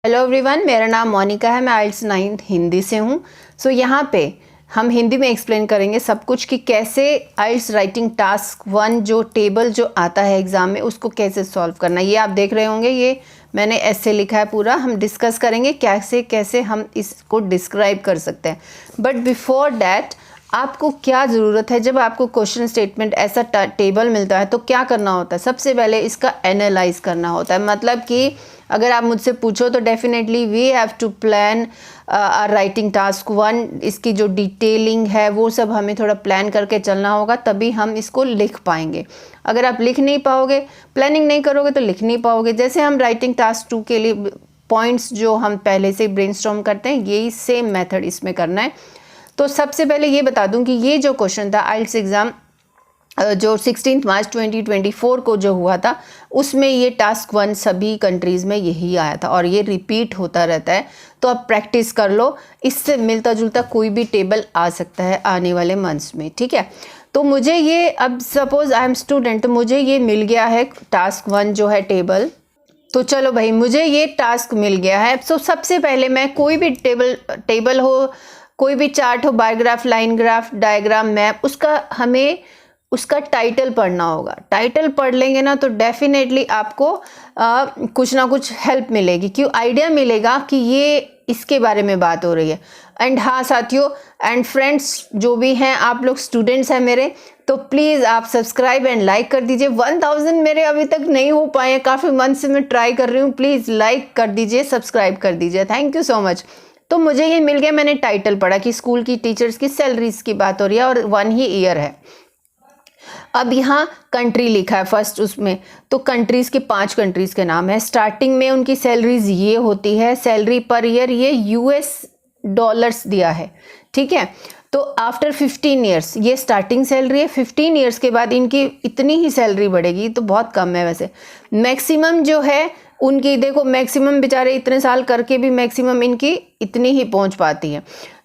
Hello everyone, मेरा नाम मोनिका है। मैं आइल्स 9 हिंदी से हूँ। यहाँ पे हम हिंदी में एक्सप्लेन करेंगे सब कुछ कि कैसे आइल्स राइटिंग टास्क 1 जो टेबल जो आता है एग्ज़ाम में उसको कैसे सॉल्व करना है। ये आप देख रहे होंगे, ये मैंने ऐसे लिखा है पूरा। हम डिस्कस करेंगे कैसे कैसे हम इसको डिस्क्राइब कर सकते हैं। बट बिफोर डैट आपको क्या ज़रूरत है, जब आपको क्वेश्चन स्टेटमेंट ऐसा टेबल मिलता है तो क्या करना होता है? सबसे पहले इसका एनालाइज करना होता है। मतलब कि अगर आप मुझसे पूछो तो definitely we have to plan writing task 1। इसकी जो डिटेलिंग है वो सब हमें थोड़ा प्लान करके चलना होगा, तभी हम इसको लिख पाएंगे। अगर आप लिख नहीं पाओगे, प्लानिंग नहीं करोगे तो लिख नहीं पाओगे। जैसे हम राइटिंग टास्क 2 के लिए पॉइंट्स जो हम पहले से ब्रेनस्टॉर्म करते हैं, यही सेम मेथड इसमें करना है। तो सबसे पहले ये बता दूं कि ये जो क्वेश्चन था आइल्स एग्ज़ाम जो 16 मार्च 2024 को जो हुआ था, उसमें ये टास्क 1 सभी कंट्रीज़ में यही आया था और ये रिपीट होता रहता है। तो अब प्रैक्टिस कर लो, इससे मिलता जुलता कोई भी टेबल आ सकता है आने वाले मंथ्स में, ठीक है। तो मुझे ये, अब सपोज़ आई एम स्टूडेंट, तो मुझे ये मिल गया है टास्क 1 जो है टेबल। तो चलो भाई, मुझे ये टास्क मिल गया है। तो सबसे पहले मैं कोई भी टेबल हो, कोई भी चार्ट हो, biograph, line graph, diagram, map, उसका टाइटल पढ़ना होगा। टाइटल पढ़ लेंगे ना तो डेफिनेटली आपको कुछ ना कुछ हेल्प मिलेगी, क्यों आइडिया मिलेगा कि ये इसके बारे में बात हो रही है। एंड हाँ साथियों एंड फ्रेंड्स जो भी हैं, आप लोग स्टूडेंट्स हैं मेरे, तो प्लीज़ आप सब्सक्राइब एंड लाइक कर दीजिए। 1000 मेरे अभी तक नहीं हो पाए हैं, काफ़ी मंथ से मैं ट्राई कर रही हूँ। प्लीज़ लाइक कर दीजिए, सब्सक्राइब कर दीजिए, थैंक यू सो मच। तो मुझे ये मिल गया, मैंने टाइटल पढ़ा कि स्कूल की टीचर्स की सैलरीज की बात हो रही है और 1 ही ईयर है। अब यहाँ कंट्री लिखा है फर्स्ट उसमें, तो कंट्रीज़ के 5 कंट्रीज़ के नाम है। स्टार्टिंग में उनकी सैलरीज ये होती है, सैलरी पर ईयर ये US डॉलर्स दिया है, ठीक है। तो आफ्टर 15 ईयर्स ये स्टार्टिंग सैलरी है। 15 ईयर्स के बाद इनकी इतनी ही सैलरी बढ़ेगी, तो बहुत कम है वैसे। मैक्सिमम जो है उनकी, देखो मैक्सिमम बेचारे इतने साल करके भी मैक्सिमम इनकी इतनी ही पहुंच पाती है,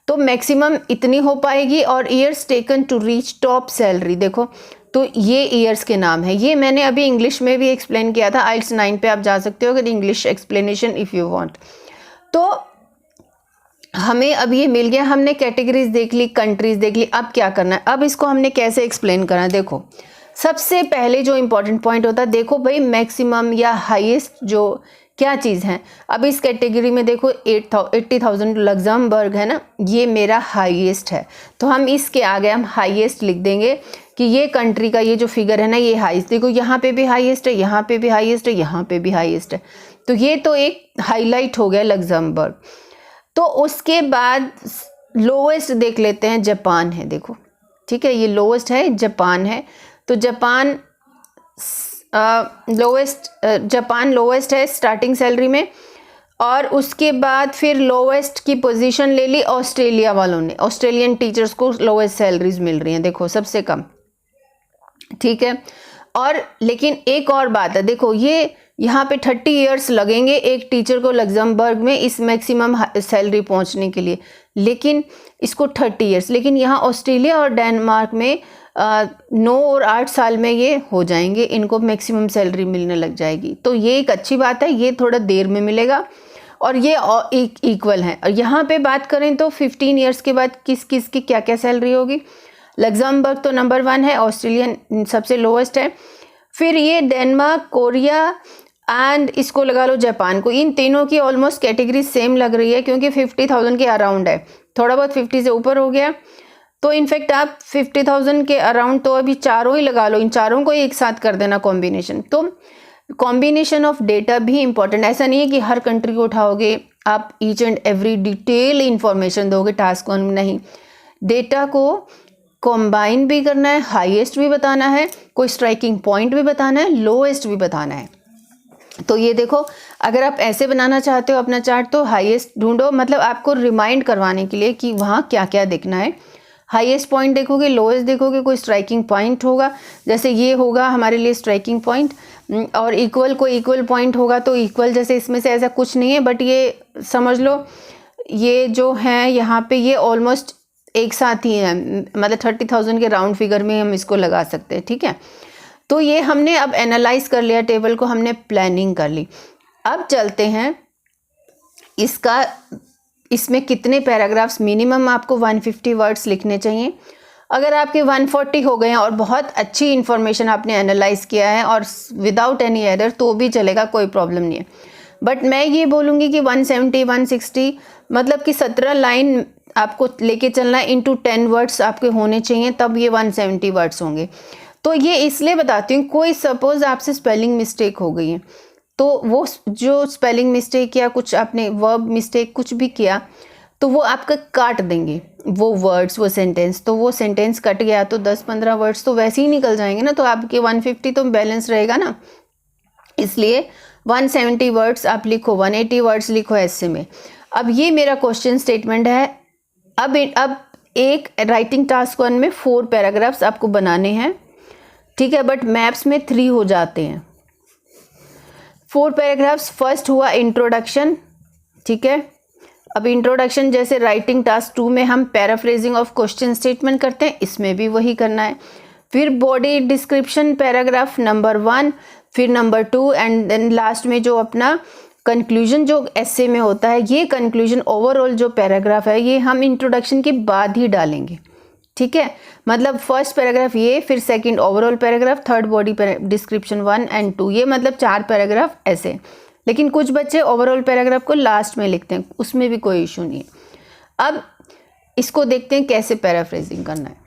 तो मैक्सिमम इतनी हो पाएगी। और years taken to reach top salary, देखो तो ये ईयर्स के नाम है। ये मैंने अभी इंग्लिश में भी एक्सप्लेन किया था, आइल्स 9 पे आप जा सकते हो कि English explanation if you want. तो हमें अब ये मिल गया, हमने कैटेगरीज देख ली, कंट्रीज देख ली। अब क्या करना है, अब इसको हमने कैसे एक्सप्लेन करना है। देखो सबसे पहले जो इंपॉर्टेंट पॉइंट होता है, देखो भाई मैक्सिमम या हाईएस्ट जो क्या चीज़ है। अब इस कैटेगरी में देखो 80,000 लग्जमबर्ग है ना, ये मेरा हाईएस्ट है। तो हम इसके आगे हम हाईएस्ट लिख देंगे कि ये कंट्री का ये जो फिगर है ना, ये हाईएस्ट। देखो यहाँ पे भी हाईएस्ट है, यहाँ पे भी हाईएस्ट है, यहाँ पे भी हाईएस्ट है। तो ये तो एक हाईलाइट हो गया लग्जमबर्ग। तो उसके बाद लोवेस्ट देख लेते हैं, जापान है, देखो ठीक है, ये लोवेस्ट है, जापान है। तो जापान जापान लोवेस्ट है स्टार्टिंग सैलरी में। और उसके बाद फिर लोवेस्ट की पोजीशन ले ली ऑस्ट्रेलिया वालों ने। ऑस्ट्रेलियन टीचर्स को लोवेस्ट सैलरीज मिल रही हैं, देखो सबसे कम, ठीक है। और लेकिन एक और बात है, देखो ये यहाँ पे 30 ईयर्स लगेंगे एक टीचर को लग्जमबर्ग में इस मैक्सिमम सैलरी पहुँचने के लिए, लेकिन इसको 30 ईयर्स। लेकिन यहाँ ऑस्ट्रेलिया और डेनमार्क में 9 और 8 साल में ये हो जाएंगे, इनको मैक्सिमम सैलरी मिलने लग जाएगी। तो ये एक अच्छी बात है, ये थोड़ा देर में मिलेगा और ये इक्वल है। और यहाँ पे बात करें तो 15 ईयर्स के बाद किस किस की क्या क्या सैलरी होगी। लग्जमबर्ग तो नंबर 1 है, ऑस्ट्रेलियन सबसे लोवेस्ट है, फिर ये डेनमार्क, कोरिया एंड इसको लगा लो जापान को। इन तीनों की ऑलमोस्ट कैटेगरी सेम लग रही है, क्योंकि 50,000 के अराउंड है, थोड़ा बहुत 50 से ऊपर हो गया। तो इनफैक्ट आप 50,000 के अराउंड, तो अभी चारों ही लगा लो, इन चारों को एक साथ कर देना कॉम्बिनेशन। तो कॉम्बिनेशन ऑफ डेटा भी इंपॉर्टेंट, ऐसा नहीं है कि हर कंट्री को उठाओगे आप each and every detail information दोगे टास्क 1 में, नहीं। डेटा को कॉम्बाइन भी करना है, हाईएस्ट भी बताना है, कोई स्ट्राइकिंग पॉइंट भी बताना है, लोएस्ट भी बताना है। तो ये देखो, अगर आप ऐसे बनाना चाहते हो अपना चार्ट, तो हाईएस्ट ढूंढो, मतलब आपको रिमाइंड करवाने के लिए कि वहाँ क्या क्या देखना है। हाईएस्ट पॉइंट देखोगे, लोएस्ट देखोगे, कोई स्ट्राइकिंग पॉइंट होगा, जैसे ये होगा हमारे लिए स्ट्राइकिंग पॉइंट। और इक्वल, कोई इक्वल पॉइंट होगा तो इक्वल, जैसे इसमें से ऐसा कुछ नहीं है, बट ये समझ लो ये जो है यहाँ पे ये ऑलमोस्ट एक साथ ही है, मतलब 30,000 के राउंड फिगर में हम इसको लगा सकते हैं, ठीक है। तो ये हमने अब एनालाइज कर लिया टेबल को, हमने प्लानिंग कर ली। अब चलते हैं इसका इसमें कितने पैराग्राफ्स मिनिमम आपको 150 वर्ड्स लिखने चाहिए। अगर आपके 140 हो गए हैं और बहुत अच्छी इन्फॉर्मेशन आपने एनालाइज किया है और विदाउट एनी एरर तो भी चलेगा, कोई प्रॉब्लम नहीं है। बट मैं ये बोलूँगी कि 170 160 मतलब कि 17 लाइन आपको लेके चलना है, इंटू 10 वर्ड्स आपके होने चाहिए, तब ये 170 वर्ड्स होंगे। तो ये इसलिए बताती हूँ, कोई सपोज आपसे स्पेलिंग मिस्टेक हो गई है तो वो जो स्पेलिंग मिस्टेक या कुछ आपने वर्ब मिस्टेक कुछ भी किया तो वो आपका काट देंगे वो वर्ड्स, वो सेंटेंस। तो वो सेंटेंस कट गया तो 10-15 वर्ड्स तो वैसे ही निकल जाएंगे ना, तो आपके 150 तो बैलेंस रहेगा ना। इसलिए 170 वर्ड्स आप लिखो, 180 वर्ड्स लिखो ऐसे में। अब ये मेरा क्वेश्चन स्टेटमेंट है। अब एक राइटिंग टास्क 1 में 4 पैराग्राफ्स आपको बनाने हैं, ठीक है, बट मैप्स में 3 हो जाते हैं। 4 पैराग्राफ्स। फर्स्ट हुआ इंट्रोडक्शन, ठीक है। अब इंट्रोडक्शन जैसे राइटिंग टास्क 2 में हम पैराफ्रेजिंग ऑफ क्वेश्चन स्टेटमेंट करते हैं, इसमें भी वही करना है। फिर बॉडी डिस्क्रिप्शन पैराग्राफ नंबर 1, फिर नंबर 2 एंड देन लास्ट में जो अपना कंक्लूजन जो एसे में होता है, ये कंक्लूजन ओवरऑल जो पैराग्राफ है ये हम इंट्रोडक्शन के बाद ही डालेंगे, ठीक है। मतलब फर्स्ट पैराग्राफ ये, फिर second overall paragraph, third body description 1 and 2, ये मतलब 4 पैराग्राफ ऐसे। लेकिन कुछ बच्चे ओवरऑल पैराग्राफ को लास्ट में लिखते हैं, उसमें भी कोई इशू नहीं है। अब इसको देखते हैं कैसे पैराफ्रेजिंग करना है।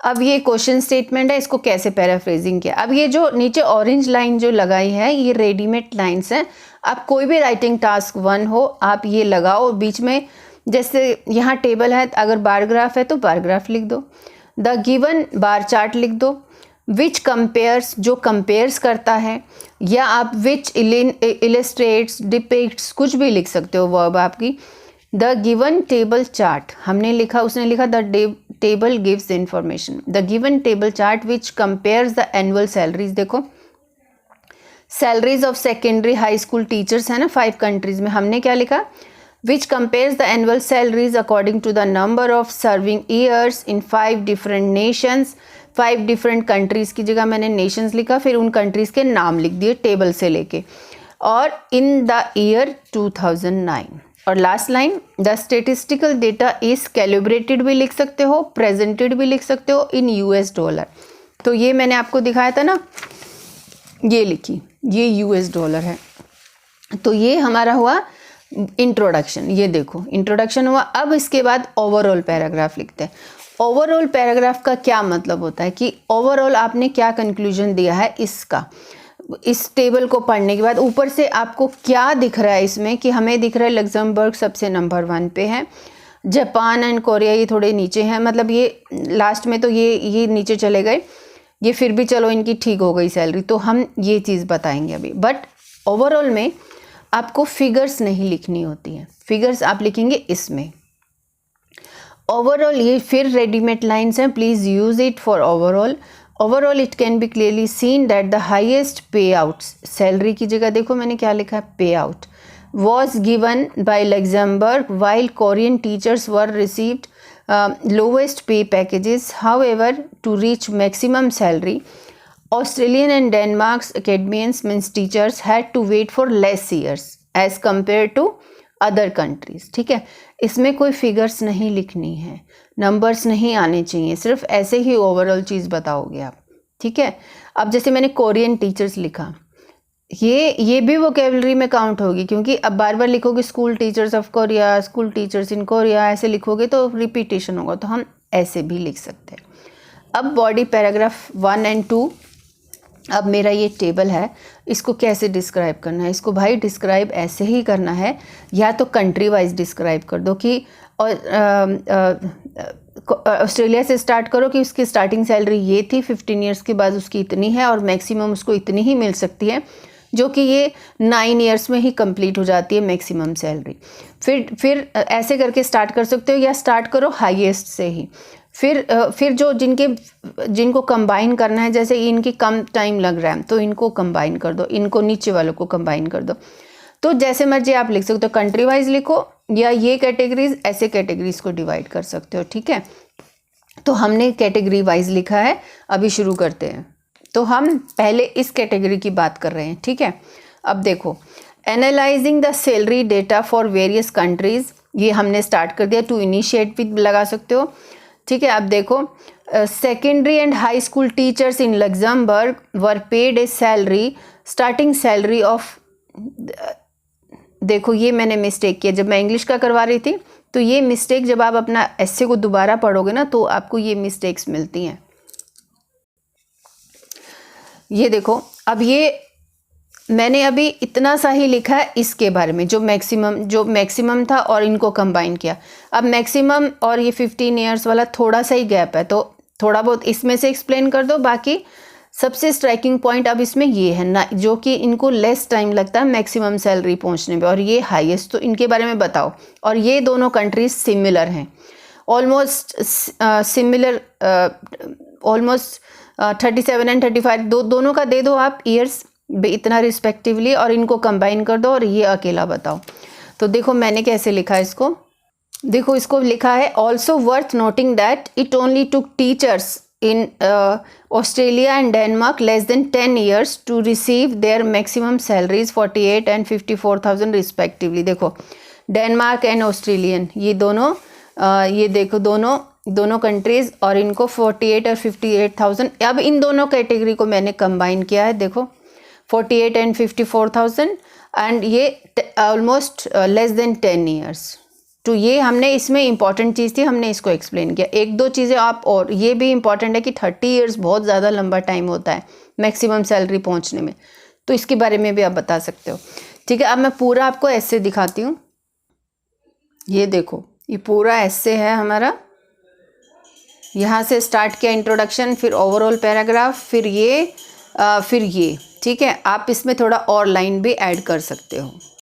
अब ये क्वेश्चन स्टेटमेंट है, इसको कैसे पैराफ्रेजिंग किया। अब ये जो नीचे ऑरेंज लाइन जो लगाई है ये रेडीमेड लाइन्स हैं। आप कोई भी राइटिंग टास्क 1 हो आप ये लगाओ, बीच में जैसे यहाँ टेबल है, अगर बार ग्राफ है तो बार ग्राफ लिख दो, द गिवन बार चार्ट लिख दो, विच कंपेयर्स जो कंपेयर्स करता है, या आप विच इलिस्ट्रेट्स डिपिक्ट्स कुछ भी लिख सकते हो वर्ब आपकी। द गिवन टेबल चार्ट हमने लिखा, उसने लिखा the table gives information. The given table chart which compares the annual salaries, देखो salaries of secondary high school teachers है ना 5 कंट्रीज में, हमने क्या लिखा, which compares the annual salaries according to the number of serving years in 5 different nations। 5 different countries की जगह मैंने nations लिखा, फिर उन countries के नाम लिख दिए टेबल से लेके, और in the year 2009। और last line, the statistical data is calibrated भी लिख सकते हो, प्रेजेंटेड भी लिख सकते हो इन US डॉलर। तो ये मैंने आपको दिखाया था ना, ये लिखी, ये US डॉलर है। तो ये हमारा हुआ इंट्रोडक्शन। ये देखो इंट्रोडक्शन हुआ। अब इसके बाद ओवरऑल पैराग्राफ लिखते हैं। ओवरऑल पैराग्राफ का क्या मतलब होता है कि ओवरऑल आपने क्या कंक्लूजन दिया है इसका, इस टेबल को पढ़ने के बाद ऊपर से आपको क्या दिख रहा है इसमें, कि हमें दिख रहा है लग्जमबर्ग सबसे नंबर 1 पे है, जापान एंड कोरिया ये थोड़े नीचे हैं, मतलब ये लास्ट में तो ये नीचे चले गए, ये फिर भी चलो इनकी ठीक हो गई सैलरी, तो हम ये चीज़ बताएंगे अभी। बट ओवरऑल में आपको फिगर्स नहीं लिखनी होती है, फिगर्स आप लिखेंगे इसमें। ओवरऑल ये फिर रेडीमेड लाइन्स हैं, please use it for overall. Overall it can be clearly seen that the highest पे आउट्स, सैलरी की जगह देखो मैंने क्या लिखा है, पे out was given by Luxembourg while Korean teachers were received lowest pay packages. However, to reach maximum salary, Australian and Denmark's academians means teachers had to wait for less years as compared to other countries. ठीक है, इसमें कोई figures नहीं लिखनी है, numbers नहीं आने चाहिए, सिर्फ ऐसे ही ओवरऑल चीज़ बताओगे आप, ठीक है। अब जैसे मैंने कोरियन टीचर्स लिखा, ये भी वोकेबलरी में काउंट होगी, क्योंकि अब बार बार लिखोगे school teachers of Korea, school teachers in Korea, ऐसे लिखोगे तो रिपीटेशन होगा, तो हम ऐसे भी लिख सकते हैं। अब बॉडी पैराग्राफ 1 एंड 2, अब मेरा ये टेबल है, इसको कैसे डिस्क्राइब करना है, इसको भाई डिस्क्राइब ऐसे ही करना है, या तो कंट्री वाइज डिस्क्राइब कर दो कि ऑस्ट्रेलिया से स्टार्ट करो कि उसकी स्टार्टिंग सैलरी ये थी, 15 ईयर्स के बाद उसकी इतनी है और मैक्सिमम उसको इतनी ही मिल सकती है, जो कि ये 9 ईयर्स में ही कंप्लीट हो जाती है मैक्सिमम सैलरी। फिर ऐसे करके स्टार्ट कर सकते हो, या स्टार्ट करो हाईएस्ट से ही। फिर जो जिनको कंबाइन करना है, जैसे इनकी कम टाइम लग रहा है तो इनको कंबाइन कर दो, इनको नीचे वालों को कंबाइन कर दो। तो जैसे मर्जी आप लिख सकते हो, कंट्री वाइज लिखो या ये कैटेगरीज, ऐसे कैटेगरीज को डिवाइड कर सकते हो, ठीक है। तो हमने कैटेगरी वाइज लिखा है, अभी शुरू करते हैं। तो हम पहले इस कैटेगरी की बात कर रहे हैं, ठीक है। अब देखो analysing the salary data for various countries, ये हमने स्टार्ट कर दिया। टू इनिशिएट भी लगा सकते हो, ठीक है। अब देखो, secondary and high school teachers in Luxembourg were paid A salary starting salary of, देखो ये मैंने मिस्टेक किया जब मैं इंग्लिश का करवा रही थी, तो ये मिस्टेक जब आप अपना एस्से को दोबारा पढ़ोगे ना तो आपको ये मिस्टेक्स मिलती हैं। ये देखो, अब ये मैंने अभी इतना सा ही लिखा है इसके बारे में, जो मैक्सिमम था और इनको कंबाइन किया। अब मैक्सिमम और ये 15 ईयर्स वाला थोड़ा सा ही गैप है, तो थोड़ा बहुत इसमें से एक्सप्लेन कर दो। बाकी सबसे स्ट्राइकिंग पॉइंट अब इसमें ये है ना, जो कि इनको लेस टाइम लगता है मैक्सिमम सैलरी पहुंचने में, और ये हाईएस्ट, तो इनके बारे में बताओ। और ये दोनों कंट्रीज सिमिलर हैं, ऑलमोस्ट सिमिलर, ऑलमोस्ट 37 एंड 35 दोनों का दे दो आप ईयर्स इतना रिस्पेक्टिवली, और इनको कंबाइन कर दो और ये अकेला बताओ। तो देखो मैंने कैसे लिखा है इसको, देखो इसको लिखा है also worth noting that it only took teachers in Australia and Denmark less than 10 years to receive their maximum salaries 48 and 54,000 respectively। देखो डेनमार्क एंड ऑस्ट्रेलियन, ये दोनों ये देखो दोनों कंट्रीज़, और इनको 48 और 58,000। अब इन दोनों कैटेगरी को मैंने कंबाइन किया है, देखो 48 एंड 54,000, एंड ये ऑलमोस्ट लेस देन 10 ईयर्स। तो ये हमने इसमें इंपॉर्टेंट चीज़ थी, हमने इसको एक्सप्लेन किया। एक दो चीज़ें आप, और ये भी इंपॉर्टेंट है कि 30 ईयर्स बहुत ज़्यादा लंबा टाइम होता है मैक्सिमम सैलरी पहुंचने में, तो इसके बारे में भी आप बता सकते हो, ठीक है। अब मैं पूरा आपको ऐसे दिखाती हूँ। ये देखो, ये पूरा ऐसे है हमारा, यहाँ से स्टार्ट किया इंट्रोडक्शन, फिर ओवरऑल पैराग्राफ, फिर ये, ठीक है। आप इसमें थोड़ा और लाइन भी ऐड कर सकते हो।